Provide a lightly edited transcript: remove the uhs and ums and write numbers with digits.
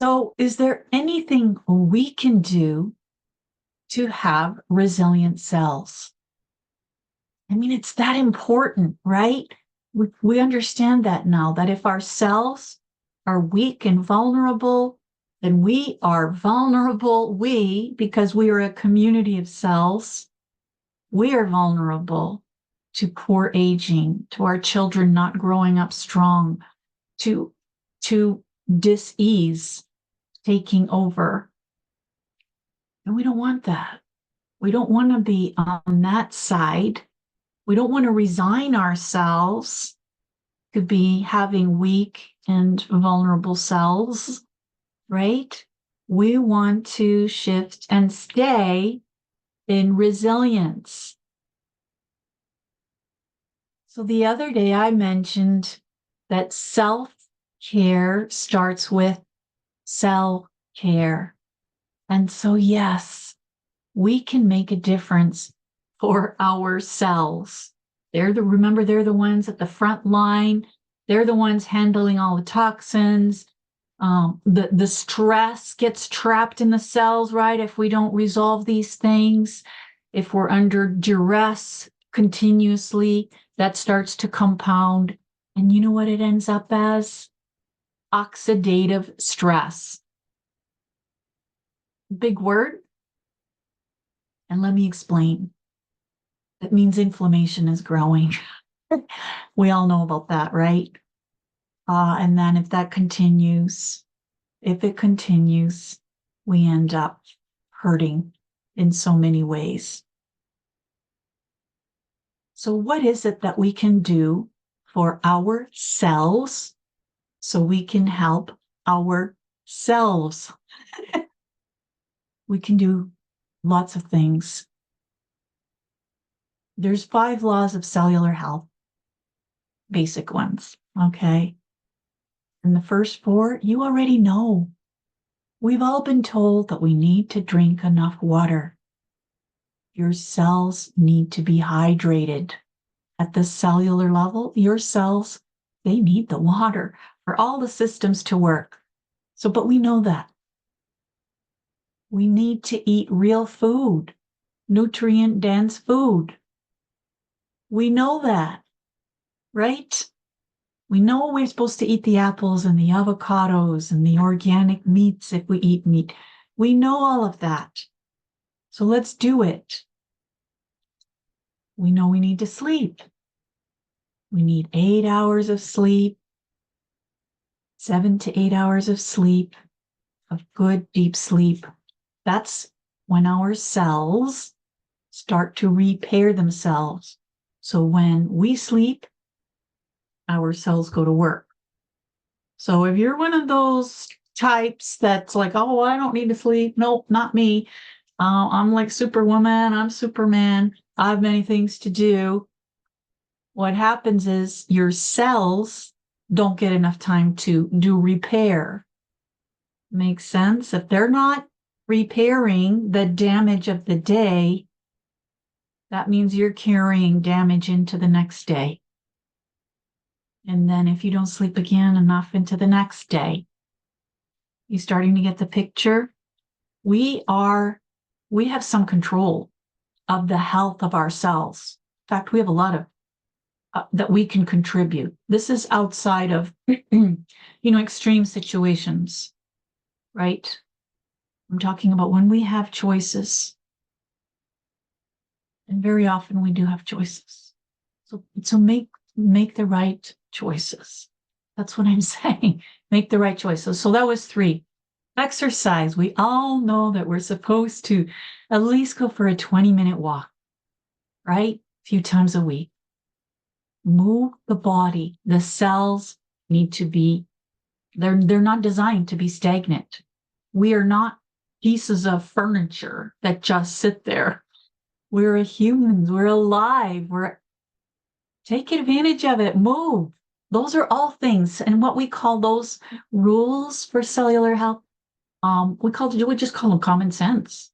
So, is there anything we can do to have resilient cells? I mean, it's that important, right? We understand that now, that if our cells are weak and vulnerable, then we are vulnerable. Because we are a community of cells, we are vulnerable to poor aging, to our children not growing up strong, to, to dis-ease taking over. And we don't want that. We don't want to be on that side. We don't want to resign ourselves to be having weak and vulnerable cells, right? We want to shift and stay in resilience. So the other day I mentioned that self-care starts with cell-care. And so, yes, we can make a difference for our cells. Remember, they're the ones at the front line. They're the ones handling all the toxins. The stress gets trapped in the cells, right? If we don't resolve these things, if we're under duress continuously, that starts to compound. And you know what it ends up as? Oxidative stress. Big word. And let me explain. That means inflammation is growing. We all know about that, right? And then if it continues, we end up hurting in so many ways. So what is it that we can do for our cells so we can help ourselves? We can do lots of things. There's 5 laws of cellular health, basic ones, okay? And the first 4, you already know. We've all been told that we need to drink enough water. Your cells need to be hydrated. At the cellular level, your cells, they need the water for all the systems to work. But we know that. We need to eat real food, nutrient-dense food. We know that, right? We know we're supposed to eat the apples and the avocados and the organic meats if we eat meat. We know all of that. So let's do it. We know we need to sleep. We need 8 hours of sleep, 7 to 8 hours of sleep, of good deep sleep. That's when our cells start to repair themselves. So when we sleep, our cells go to work. So if you're one of those types that's like, oh, I don't need to sleep. Nope, not me. I'm like Superwoman. I'm Superman. I have many things to do. What happens is your cells don't get enough time to do repair. Makes sense? If they're not repairing the damage of the day, that means you're carrying damage into the next day. And then if you don't sleep again enough into the next day, you starting to get the picture? We have some control of the health of our cells. In fact, we have a lot of that we can contribute. This is outside of, extreme situations, right? I'm talking about when we have choices. And very often we do have choices. So make the right choices. That's what I'm saying. Make the right choices. So that was 3. Exercise. We all know that we're supposed to at least go for a 20-minute walk, right? A few times a week. Move the body. The cells need to be, they're not designed to be stagnant. We are not pieces of furniture that just sit there. We're humans. We're alive. Take advantage of it. Move. Those are all things. And what we call those rules for cellular health, we just call them common sense.